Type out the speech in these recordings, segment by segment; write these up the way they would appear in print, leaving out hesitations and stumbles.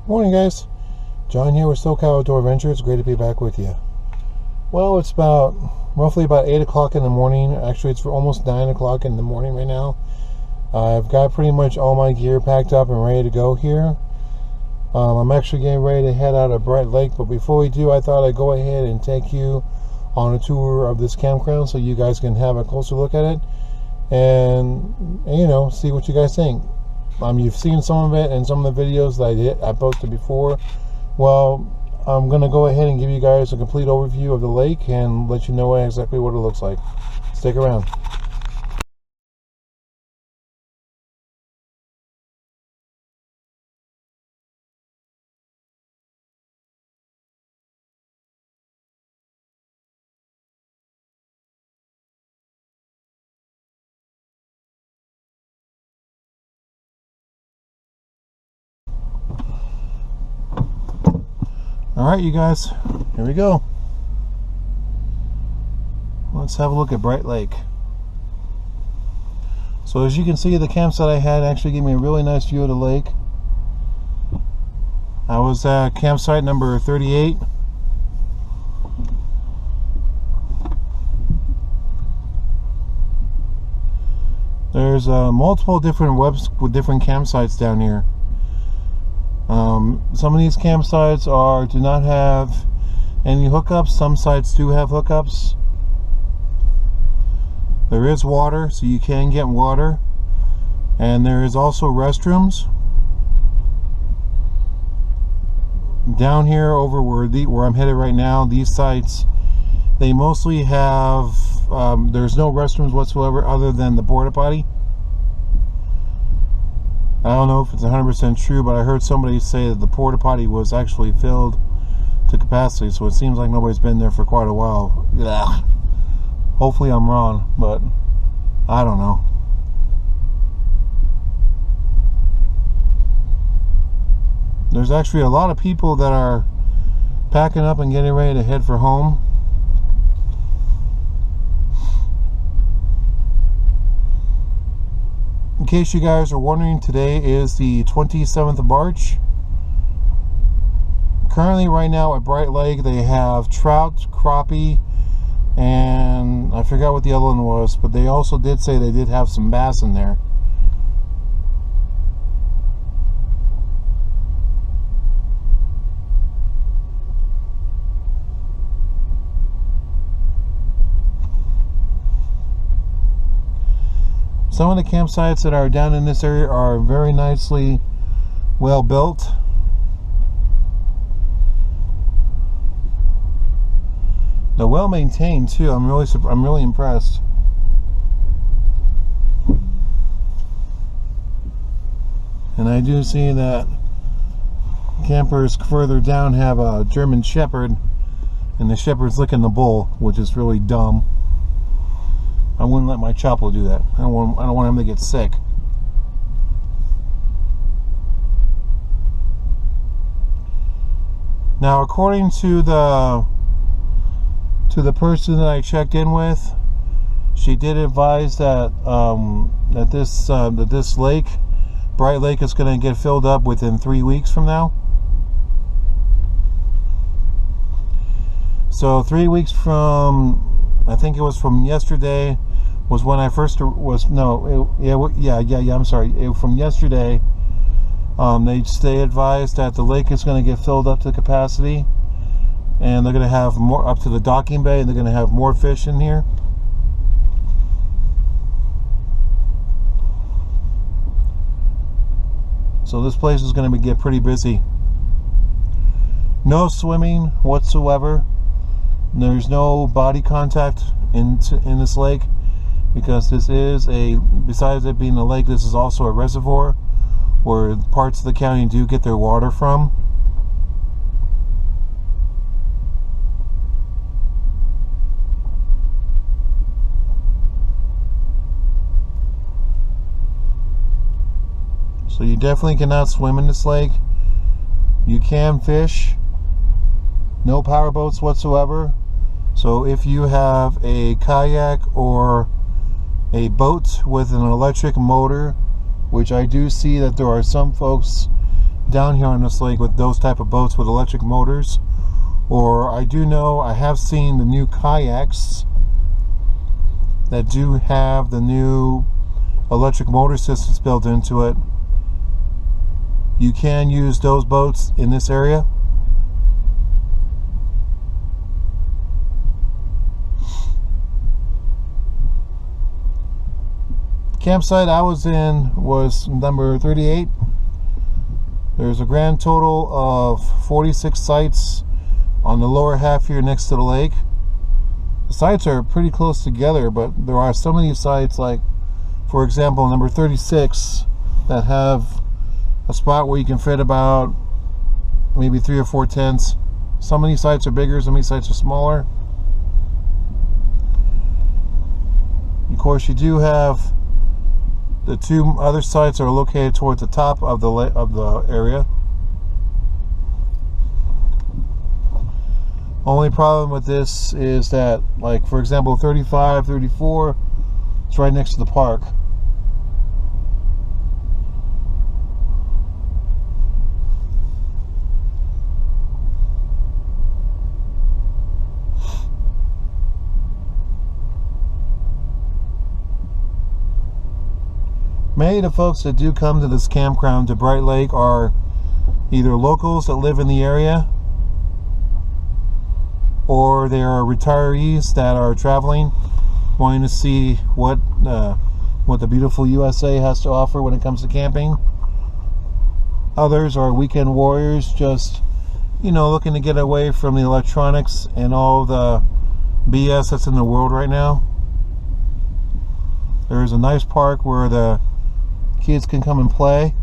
Morning, guys. John here with SoCal Outdoor Adventures. Great to be back with you. Well, it's roughly about 8 o'clock in the morning. Actually, it's almost 9 o'clock in the morning right now. I've got pretty much all my gear packed up and ready to go here. I'm actually getting ready to head out of Brite Lake, but before we do, I thought I'd go ahead and take you on a tour of this campground so you guys can have a closer look at it and see what you guys think. You've seen some of it in some of the videos that I posted before. Well, I'm going to go ahead and give you guys a complete overview of the lake and let you know exactly what it looks like. Stick around. Alright, you guys, here we go. Let's have a look at Brite Lake. So as you can see, the campsite I had actually gave me a really nice view of the lake. I was at campsite number 38. There's multiple different webs with different campsites down here. Some of these campsites do not have any hookups. Some sites do have hookups. There is water, so you can get water, and there is also restrooms. Down here, over where I'm headed right now, these sites, they mostly have there's no restrooms whatsoever other than the porta potty. I don't know if it's 100% true, but I heard somebody say that the porta potty was actually filled to capacity, so it seems like nobody's been there for quite a while. Ugh. Hopefully I'm wrong, but I don't know. There's actually a lot of people that are packing up and getting ready to head for home. In case you guys are wondering, today is the 27th of March. Currently, right now at Brite Lake, they have trout, crappie, and I forgot what the other one was, but they also did say they did have some bass in there. Some of the campsites that are down in this area are very nicely well built. They're well maintained too. I'm really impressed. And I do see that campers further down have a German Shepherd, and the Shepherd's licking the bowl, which is really dumb. I wouldn't let my Chapo do that. I don't want him to get sick. Now, according to the person that I checked in with, she did advise that that this lake, Brite Lake, is going to get filled up within 3 weeks from now. So 3 weeks from, I think it was from yesterday, was when I first was, no, I'm sorry, from yesterday, they advised that the lake is going to get filled up to capacity, and they're going to have more up to the docking bay, and they're going to have more fish in here. So this place is going to get pretty busy. No swimming whatsoever. There's no body contact in this lake, because this is besides it being a lake, this is also a reservoir where parts of the county do get their water from. So you definitely cannot swim in this lake. You can fish. No power boats whatsoever. So if you have a kayak or a boat with an electric motor, which I do see that there are some folks down here on this lake with those type of boats with electric motors. Or I do know, I have seen the new kayaks that do have the new electric motor systems built into it. You can use those boats in this area. Campsite I was in was number 38. There's a grand total of 46 sites on the lower half here next to the lake. The sites are pretty close together, but there are some of these sites, like for example number 36, that have a spot where you can fit about maybe 3 or 4 tents. Some of these sites are bigger, some of these sites are smaller. Of course, you do have the two other sites are located towards the top of the area. Only problem with this is that, like for example 35, 34, it's right next to the park. Many of the folks that do come to this campground to Brite Lake are either locals that live in the area, or they are retirees that are traveling, wanting to see what the beautiful USA has to offer when it comes to camping. Others are weekend warriors, just, you know, looking to get away from the electronics and all the BS that's in the world right now. There is a nice park where the kids can come and play.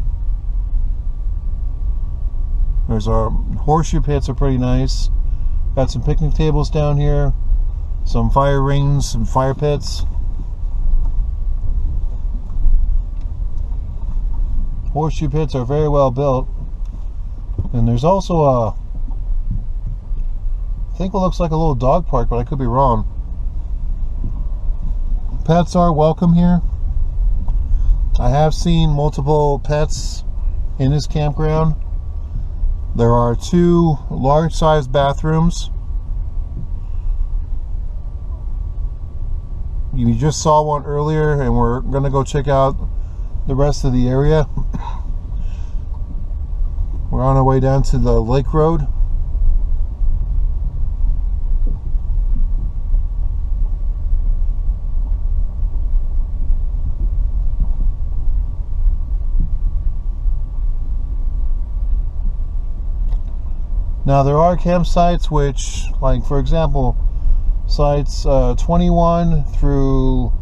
There's our horseshoe pits are pretty nice. Got some picnic tables down here, some fire rings, some fire pits. Horseshoe pits are very well built. And there's also a, I think it looks like a little dog park, but I could be wrong. Pets are welcome here. I have seen multiple pets in this campground. There are 2 large-sized bathrooms. You just saw one earlier, and we're going to go check out the rest of the area. We're on our way down to the lake road. Now there are campsites which, like for example, sites 21 through,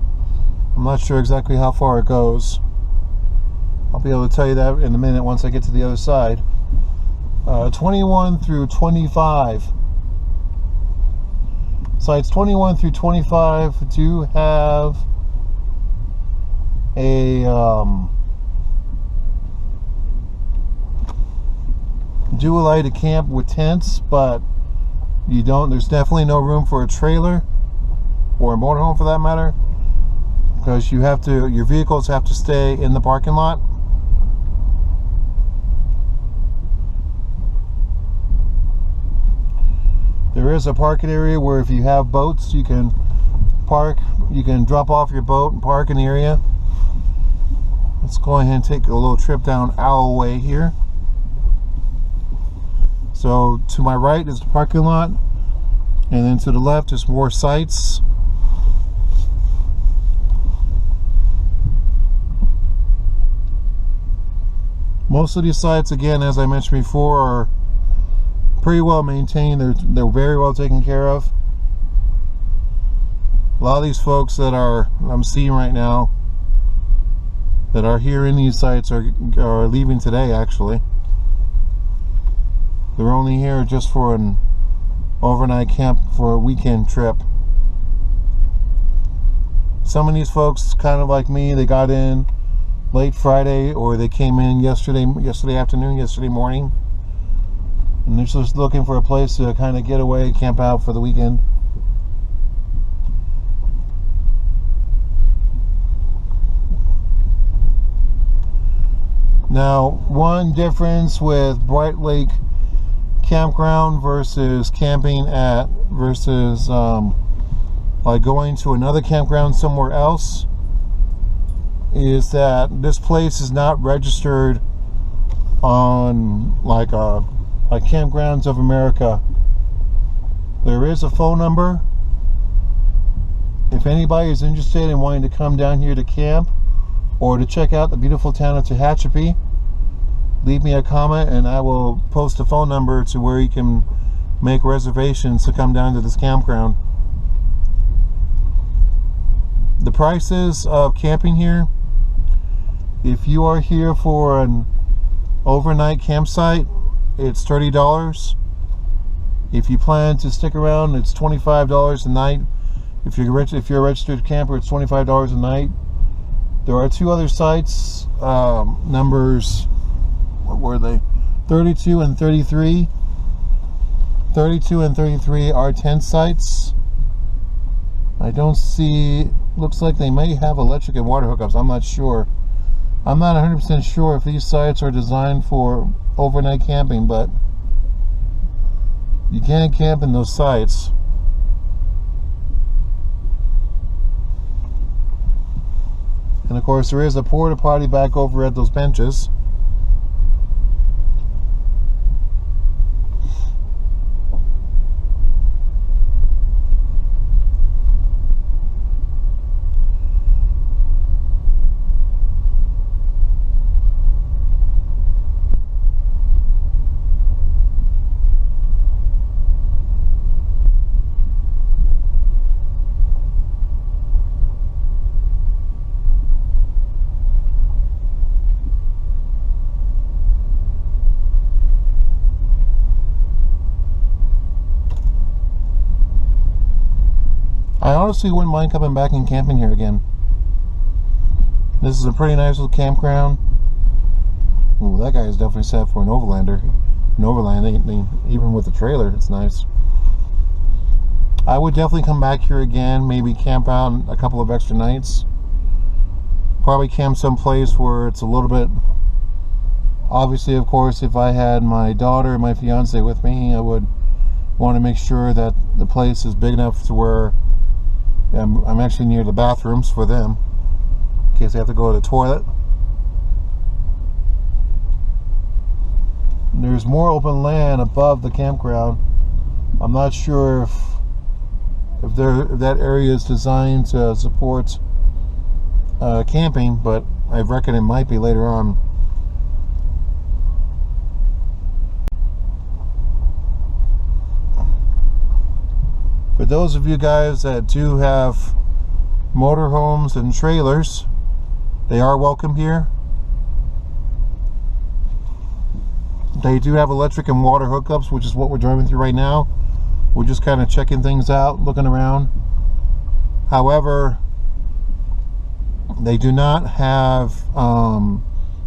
I'm not sure exactly how far it goes. I'll be able to tell you that in a minute once I get to the other side. 21 through 25. Sites 21 through 25 do have a do to camp with tents, but you don't, there's definitely no room for a trailer or a motorhome for that matter, because you have to, your vehicles have to stay in the parking lot. There is a parking area where if you have boats, you can park, you can drop off your boat and park in the area. Let's go ahead and take a little trip down Owl Way here. So to my right is the parking lot, and then to the left is more sites. Most of these sites, again, as I mentioned before, are pretty well maintained. They're very well taken care of. A lot of these folks that I'm seeing right now that are here in these sites are leaving today, actually. They're only here just for an overnight camp, for a weekend trip. Some of these folks, kind of like me, they got in late Friday, or they came in yesterday afternoon, yesterday morning, and they're just looking for a place to kind of get away, camp out for the weekend. Now, one difference with Brite Lake Campground versus camping at like going to another campground somewhere else is that this place is not registered on like Campgrounds of America. There is a phone number. If anybody is interested in wanting to come down here to camp or to check out the beautiful town of Tehachapi, leave me a comment and I will post a phone number to where you can make reservations to come down to this campground. The prices of camping here, if you are here for an overnight campsite, it's $30. If you plan to stick around, it's $25 a night. If you're a registered camper, it's $25 a night. There are two other sites, numbers, what were they? 32 and 33. 32 and 33 are tent sites. I don't see, looks like they may have electric and water hookups. I'm not sure. I'm not 100% sure if these sites are designed for overnight camping, but you can camp in those sites. And of course there is a porta potty back over at those benches. I honestly wouldn't mind coming back and camping here again. This is a pretty nice little campground. Ooh, that guy is definitely set for an overlander. An overland, even with the trailer, it's nice. I would definitely come back here again, maybe camp out a couple of extra nights. Probably camp someplace where it's a little bit... Obviously, of course, if I had my daughter and my fiance with me, I would want to make sure that the place is big enough to where I'm actually near the bathrooms for them in case they have to go to the toilet. There's more open land above the campground. I'm not sure if that area is designed to support camping, but I reckon it might be later on. For those of you guys that do have motorhomes and trailers, they are welcome here. They do have electric and water hookups, which is what we're driving through right now. We're just kind of checking things out, looking around. However, they do not have,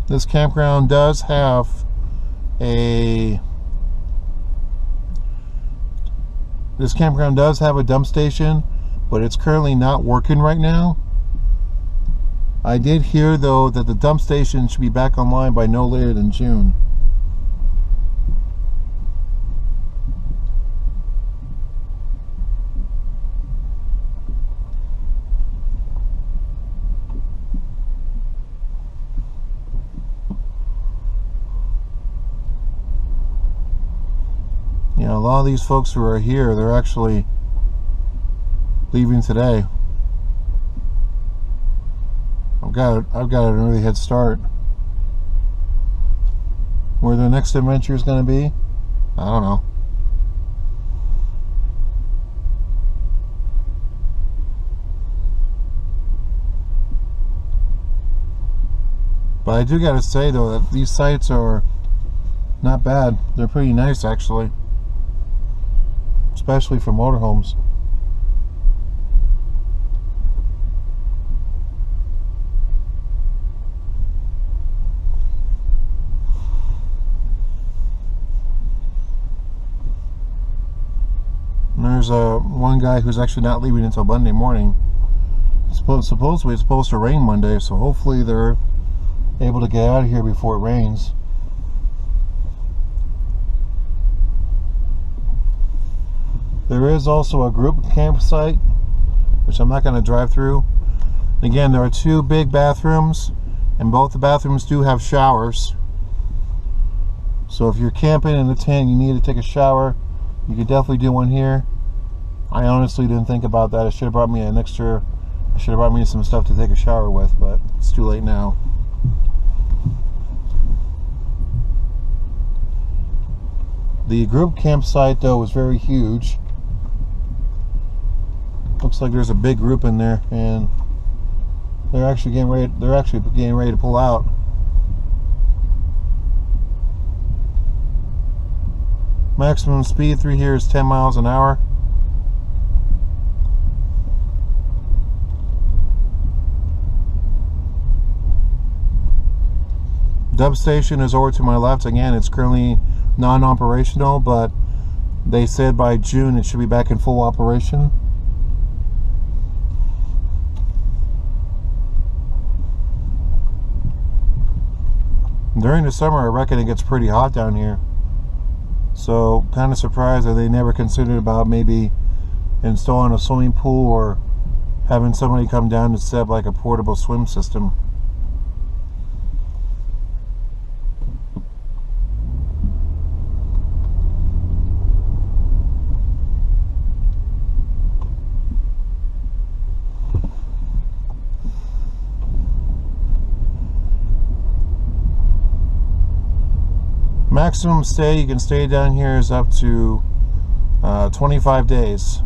this campground does have a dump station, but it's currently not working right now. I did hear though that the dump station should be back online by no later than June. You know, a lot of these folks who are here, they're actually leaving today. I've got an early head start. Where the next adventure is going to be, I don't know. But I do got to say though that these sites are not bad. They're pretty nice actually. Especially for motorhomes. And there's one guy who's actually not leaving until Monday morning. Supposedly it's supposed to rain Monday, so hopefully they're able to get out of here before it rains. There is also a group campsite, which I'm not going to drive through. Again, there are 2 big bathrooms, and both the bathrooms do have showers. So if you're camping in a tent, you need to take a shower, you could definitely do one here. I honestly didn't think about that. I should have brought me an extra, I should have brought me some stuff to take a shower with, but it's too late now. The group campsite though is very huge. Looks like there's a big group in there, and they're actually getting ready to pull out. Maximum speed through here is 10 miles an hour. Dub station is over to my left. Again, it's currently non-operational, but they said by June it should be back in full operation. During the summer, I reckon it gets pretty hot down here. So, kind of surprised that they never considered about maybe installing a swimming pool or having somebody come down and set up like a portable swim system. Maximum stay you can stay down here is up to 25 days.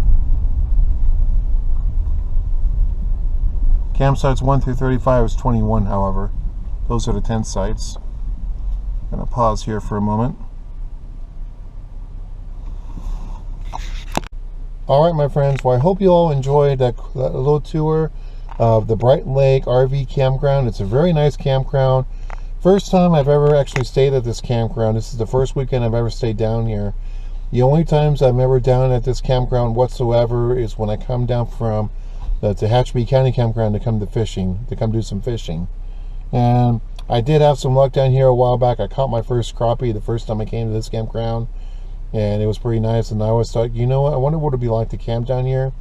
Campsites 1 through 35 is 21, however. Those are the tent sites. I'm going to pause here for a moment. Alright, my friends, well, I hope you all enjoyed that little tour of the Brite Lake RV campground. It's a very nice campground. First time I've ever actually stayed at this campground. This is the first weekend I've ever stayed down here. The only times I'm ever down at this campground whatsoever is when I come down from the Tehachapi County campground to come do some fishing. And I did have some luck down here a while back. I caught my first crappie the first time I came to this campground, and it was pretty nice. And I always thought, you know what, I wonder what it'd be like to camp down here.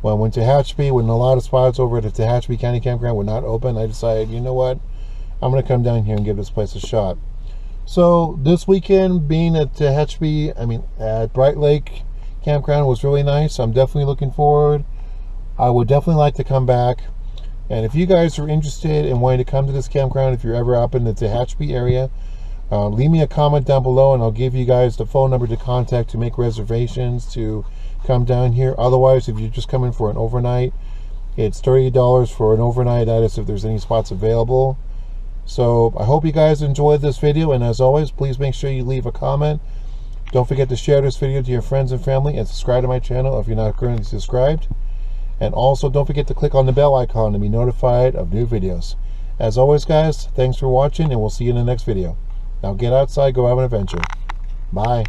Well, when Tehachapi, when a lot of spots over at the Tehachapi County campground were not open, I decided, you know what, I'm going to come down here and give this place a shot. So this weekend being at at Brite Lake campground was really nice. I'm definitely looking forward. I would definitely like to come back. And if you guys are interested in wanting to come to this campground, if you're ever up in the Tehachapi area, leave me a comment down below and I'll give you guys the phone number to contact to make reservations to come down here. Otherwise, if you're just coming for an overnight, it's $30 for an overnight. That is if there's any spots available. So I hope you guys enjoyed this video, and as always, please make sure you leave a comment. Don't forget to share this video to your friends and family, and subscribe to my channel if you're not currently subscribed. And also don't forget to click on the bell icon to be notified of new videos. As always, guys, thanks for watching, and we'll see you in the next video. Now get outside, go have an adventure. Bye.